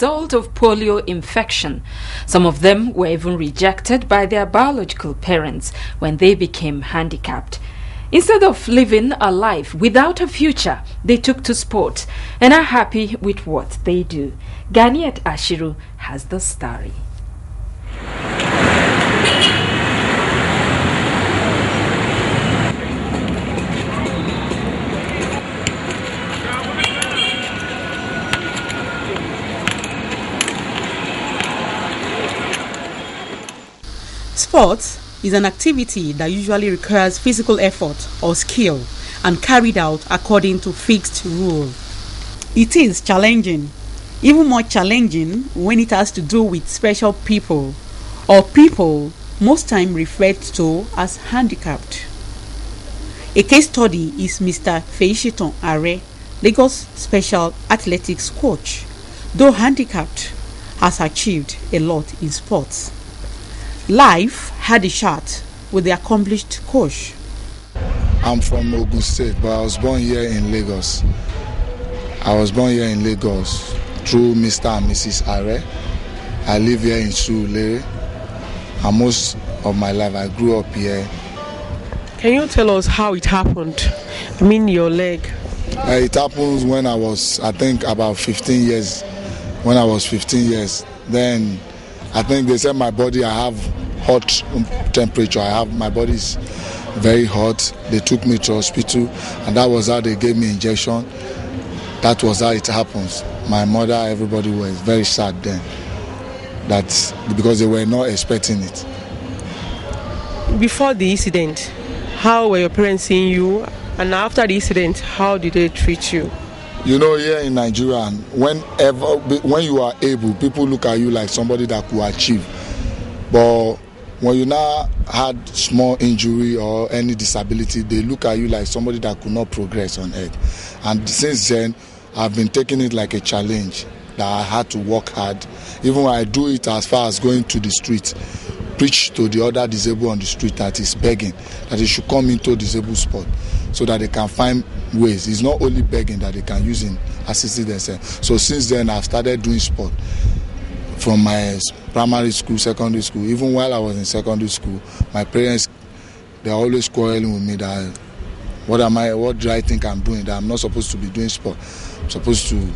result of polio infection. Some of them were even rejected by their biological parents when they became handicapped. Instead of living a life without a future, they took to sport and are happy with what they do. Ganiat Ashiru has the story. Sports is an activity that usually requires physical effort or skill and carried out according to fixed rules. It is challenging, even more challenging when it has to do with special people or people most time referred to as handicapped. A case study is Mr. Feishiton Are, Lagos Special Athletics coach. Though handicapped, has achieved a lot in sports. Life had a chat with the accomplished coach. I'm from Ogun State, but I was born here in Lagos. I was born here in Lagos through Mr. and Mrs. Are. I live here in Surulere, and most of my life I grew up here. Can you tell us how it happened? I mean, your leg. It happened when I was, I think, about 15 years. When I was 15 years, then I think they said my body, I have hot temperature. My body is very hot. They took me to hospital, and that was how they gave me injection. That was how it happens. My mother, everybody was very sad then. That's because they were not expecting it. Before the incident, how were your parents seeing you? And after the incident, how did they treat you? You know, here in Nigeria, when you are able, people look at you like somebody that could achieve. But when you now had small injury or any disability, they look at you like somebody that could not progress on earth. And since then, I've been taking it like a challenge that I had to work hard. Even when I do it as far as going to the street, preach to the other disabled on the street that is begging, that they should come into disabled sport so that they can find ways. It's not only begging that they can use in assisting themselves. So since then, I've started doing sport from my primary school, secondary school. Even while I was in secondary school, my parents, they're always quarreling with me that what do I think I'm doing, that I'm not supposed to be doing sport. I'm supposed to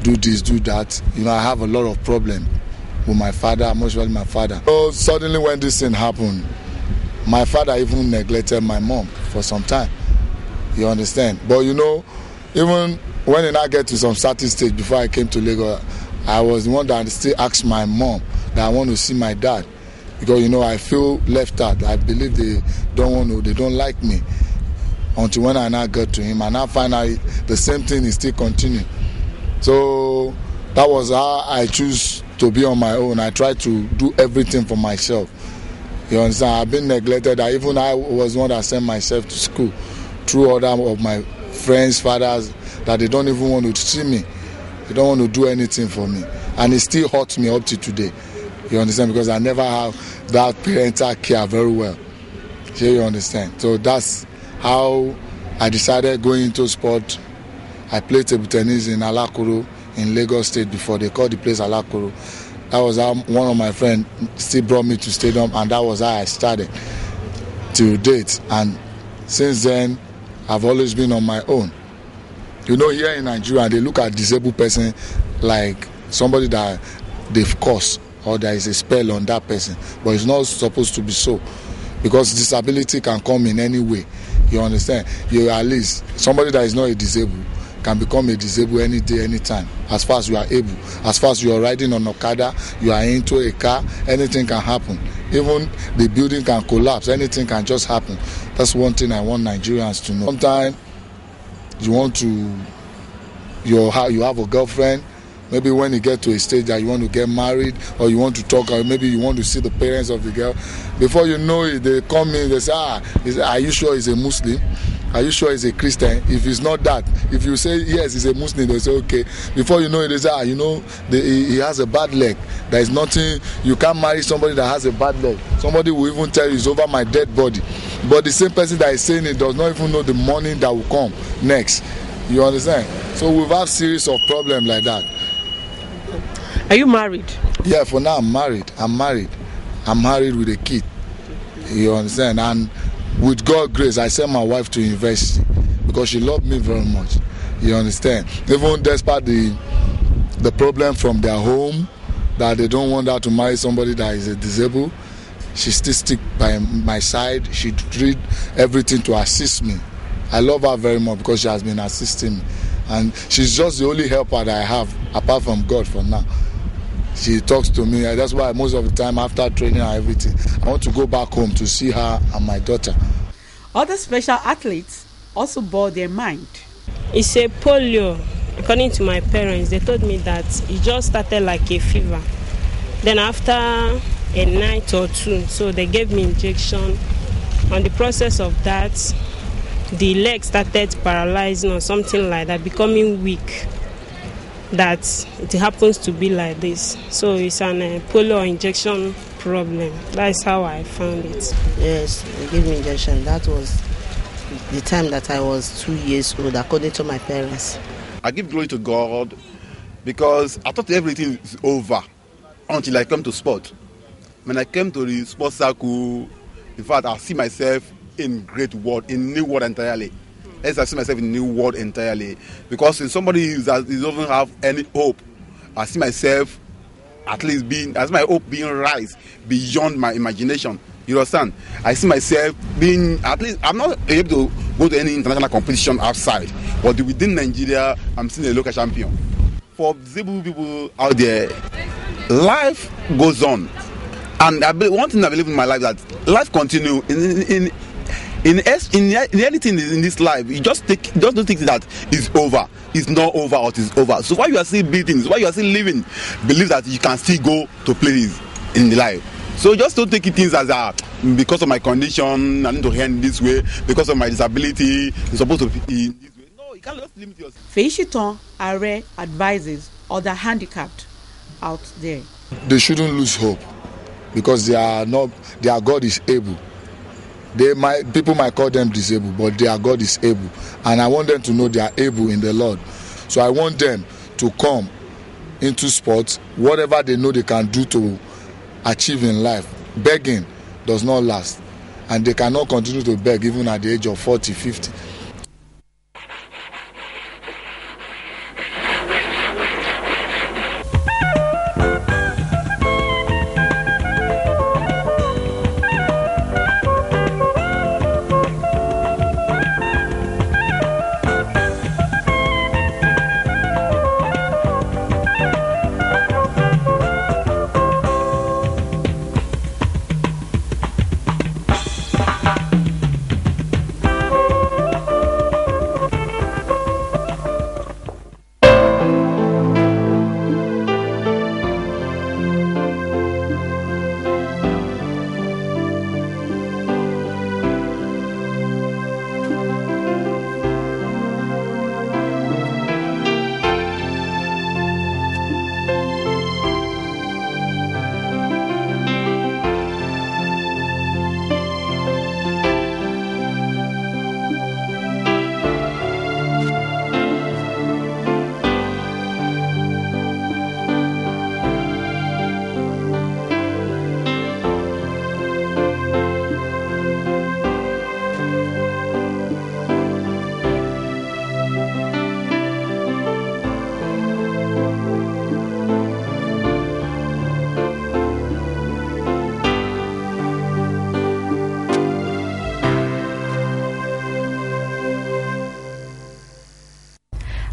do this, do that. You know, I have a lot of problems with my father, mostly my father. So suddenly when this thing happened, my father even neglected my mom for some time. You understand? But you know, even when I now get to some certain stage, before I came to Lagos, I was the one that still asked my mom that I want to see my dad. Because, you know, I feel left out. I believe they don't like me. Until when I now got to him, and now finally the same thing is still continuing. So that was how I choose to be on my own. I try to do everything for myself. You understand? I've been neglected. Even I was one that sent myself to school through other of my friends, fathers, that they don't even want to see me. They don't want to do anything for me. And it still hurts me up to today. You understand? Because I never have that parental care very well. So you understand? So that's how I decided going into sport. I played table tennis in Alakoro in Lagos State before. They called the place Alakoro. That was how one of my friends still brought me to stadium, and that was how I started to date. And since then, I've always been on my own. You know, here in Nigeria, they look at disabled person like somebody that they've caused or there is a spell on that person. But it's not supposed to be so, because disability can come in any way. You understand? You at least somebody that is not a disabled can become a disabled any day, anytime, as far as you are able. As far as you are riding on Okada, you are into a car, anything can happen. Even the building can collapse, anything can just happen. That's one thing I want Nigerians to know. Sometimes you have a girlfriend, maybe when you get to a stage that you want to get married, or you want to talk, or maybe you want to see the parents of the girl. Before you know it, they come in, they say, are you sure he's a Muslim? Are you sure he's a Christian? If it's not that, if you say yes, he's a Muslim, they say okay. Before you know it, they say, he has a bad leg. There is nothing, you can't marry somebody that has a bad leg. Somebody will even tell you it's over my dead body. But the same person that is saying it does not even know the money that will come next. You understand? So we've had series of problems like that. Are you married? Yeah, for now I'm married. I'm married with a kid. You understand? And with God's grace, I sent my wife to university because she loved me very much. You understand? Even despite the problem from their home, that they don't want her to marry somebody that is disabled, she still stick by my side. She did everything to assist me. I love her very much because she has been assisting me. And she's just the only helper that I have, apart from God for now. She talks to me. That's why most of the time after training and everything, I want to go back home to see her and my daughter. Other special athletes also bore their mind. It's a polio. According to my parents, they told me that it just started like a fever. Then after a night or two, so they gave me injection. On the process of that, the leg started paralyzing or something like that, becoming weak. That it happens to be like this. So it's an polio injection problem. That's how I found it. Yes, they gave me injection. That was the time that I was 2 years old, according to my parents. I give glory to God because I thought everything is over until I come to sport. When I came to the sports circle, in fact, I see myself in great world, in new world entirely. Yes, I see myself in new world entirely. Because in somebody who doesn't have any hope, I see myself at least I see my hope being rise beyond my imagination. You understand? I see myself being, at least, I'm not able to go to any international competition outside. But within Nigeria, I'm still a local champion. For disabled people out there, life goes on. And one thing I believe in my life is that life continues. In anything in this life, you just don't think that it's over. It's not over or it's over. So while you are still breathing, while you are still living, believe that you can still go to places in the life. So just don't take things as because of my condition, I need to hand this way, because of my disability, it's supposed to be in this way. No, you can't just limit yourself. Feishiton Are advises other handicapped out there. They shouldn't lose hope because their God is able. People might call them disabled, but their God is able. And I want them to know they are able in the Lord. So I want them to come into sports, whatever they know they can do to achieve in life. Begging does not last, and they cannot continue to beg even at the age of 40, 50.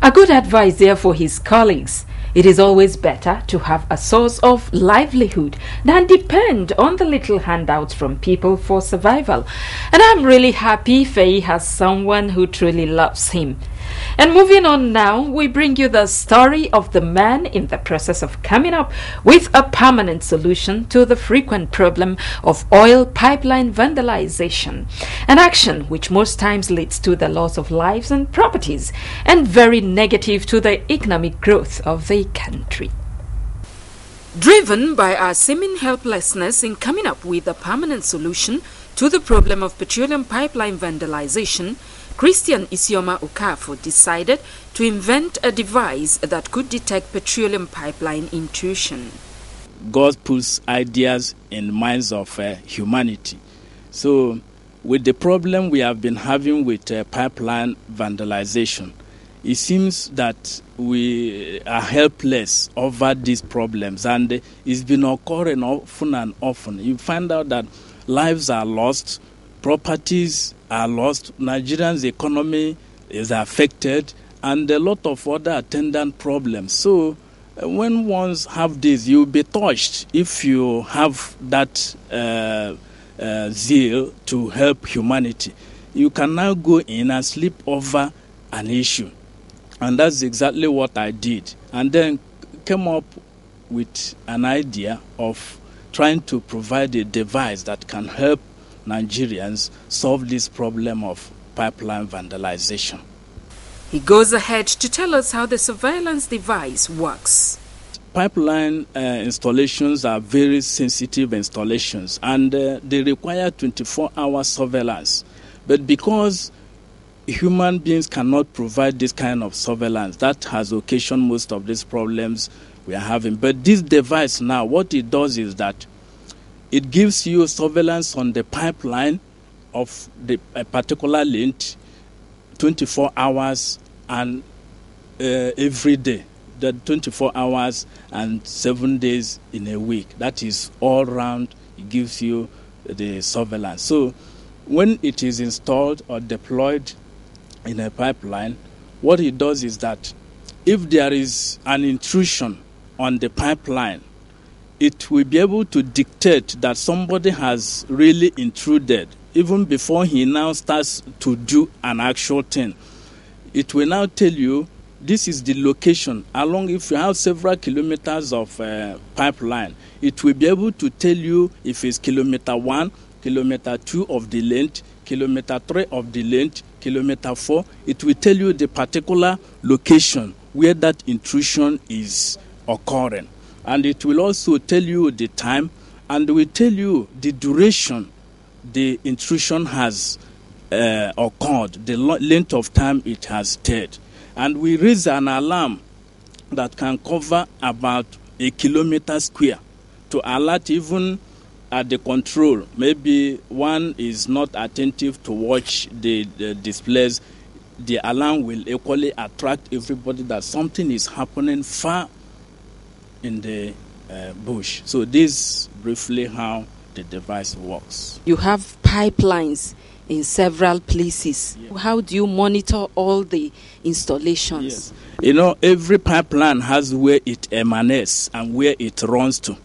A good advice there for his colleagues. It is always better to have a source of livelihood than depend on the little handouts from people for survival. And I'm really happy Faye has someone who truly loves him. And moving on now, we bring you the story of the man in the process of coming up with a permanent solution to the frequent problem of oil pipeline vandalization, an action which most times leads to the loss of lives and properties and very negative to the economic growth of the country. Driven by our seeming helplessness in coming up with a permanent solution to the problem of petroleum pipeline vandalization, Christian Isioma Okafor decided to invent a device that could detect petroleum pipeline intrusion. God puts ideas in the minds of humanity. So with the problem we have been having with pipeline vandalization, it seems that we are helpless over these problems, and it's been occurring often and often. You find out that lives are lost, properties are lost, Nigerians' economy is affected, and a lot of other attendant problems. So when ones have this, you'll be touched if you have that zeal to help humanity. You can now go in and sleep over an issue. And that's exactly what I did. And then came up with an idea of trying to provide a device that can help Nigerians solve this problem of pipeline vandalization. He goes ahead to tell us how the surveillance device works. Pipeline installations are very sensitive installations, and they require 24-hour surveillance. But because human beings cannot provide this kind of surveillance, that has occasioned most of these problems we are having. But this device now, what it does is that it gives you surveillance on the pipeline of a particular length 24 hours and every day. That 24 hours and 7 days in a week. That is all round. It gives you the surveillance. So when it is installed or deployed in a pipeline, what it does is that if there is an intrusion on the pipeline, it will be able to dictate that somebody has really intruded even before he now starts to do an actual thing. It will now tell you this is the location. Along, if you have several kilometers of pipeline, it will be able to tell you if it's kilometer 1, kilometer 2 of the length, kilometer 3 of the length, kilometer 4. It will tell you the particular location where that intrusion is occurring. And it will also tell you the time, and will tell you the duration the intrusion has occurred, the length of time it has stayed. And we raise an alarm that can cover about a kilometer square to alert even at the control. Maybe one is not attentive to watch the displays. The alarm will equally attract everybody that something is happening far in the bush. So this is briefly how the device works. You have pipelines in several places. Yeah. How do you monitor all the installations? Yes. You know, every pipeline has where it emanates and where it runs to.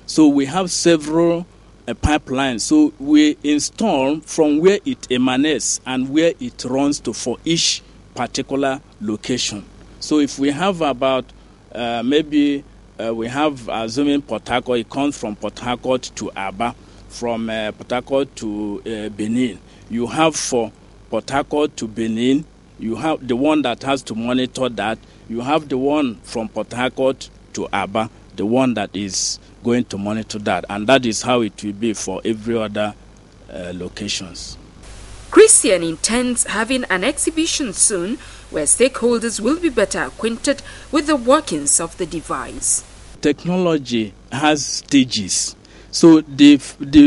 So we have several pipelines. So we install from where it emanates and where it runs to for each particular location. So if we have about we have assuming Port Harcourt, it comes from Port Harcourt to Aba, from Port Harcourt to Benin. You have for Port Harcourt to Benin, you have the one that has to monitor that. You have the one from Port Harcourt to Aba, the one that is going to monitor that. And that is how it will be for every other locations. Christian intends having an exhibition soon where stakeholders will be better acquainted with the workings of the device. Technology has stages. So the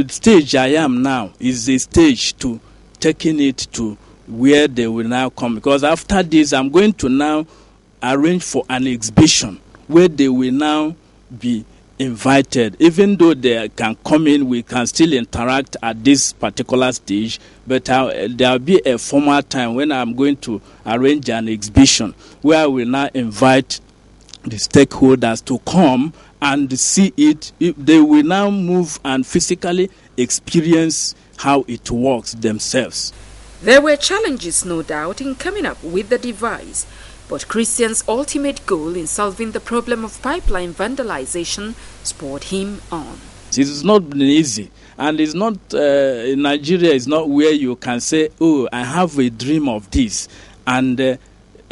stage I am now is the stage to taking it to where they will now come. Because after this, I'm going to now arrange for an exhibition where they will now be invited. Even though they can come in, we can still interact at this particular stage, but there will be a formal time when I'm going to arrange an exhibition where I will now invite the stakeholders to come and see it. They will now move and physically experience how it works themselves. There were challenges, no doubt, in coming up with the device, but Christian's ultimate goal in solving the problem of pipeline vandalization spurred him on. It has not been easy, and it's not in Nigeria is not where you can say, oh, I have a dream of this, and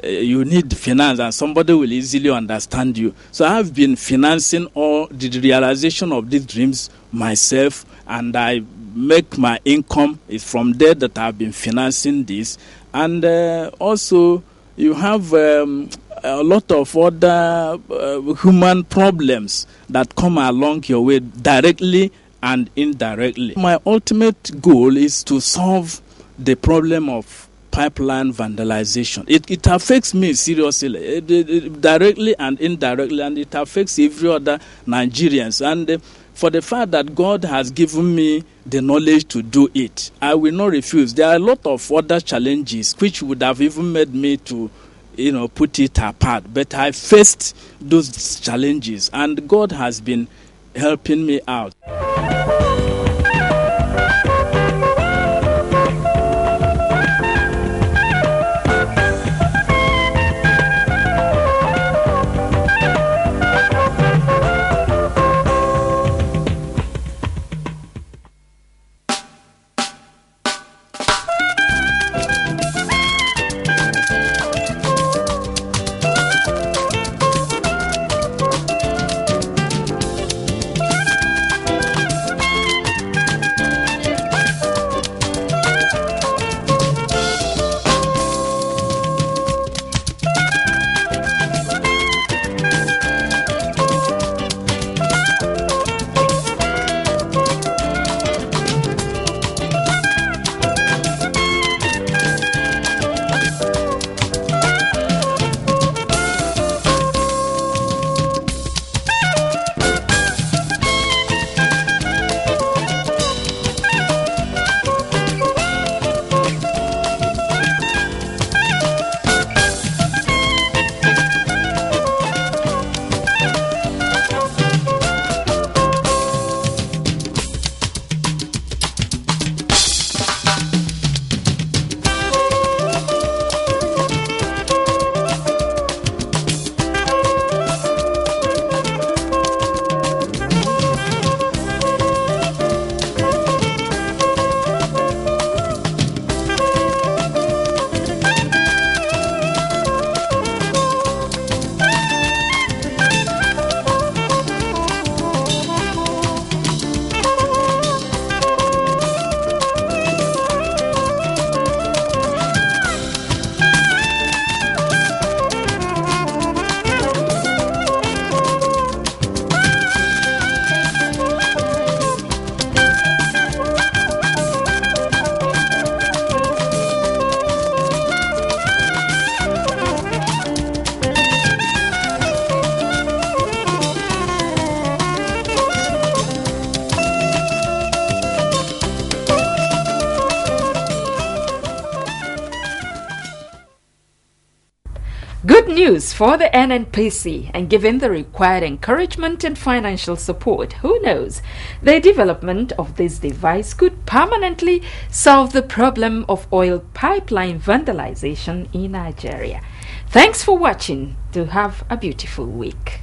you need finance, and somebody will easily understand you. So I have been financing all the realization of these dreams myself, and I make my income. It's from there that I've been financing this, And also, you have a lot of other human problems that come along your way directly and indirectly. My ultimate goal is to solve the problem of pipeline vandalization. It affects me seriously, directly and indirectly, and it affects every other Nigerians. And for the fact that God has given me the knowledge to do it, I will not refuse. There are a lot of other challenges which would have even made me to, put it apart. But I faced those challenges, and God has been helping me out. Good news for the NNPC, and given the required encouragement and financial support, who knows, the development of this device could permanently solve the problem of oil pipeline vandalization in Nigeria. Thanks for watching. Do have a beautiful week.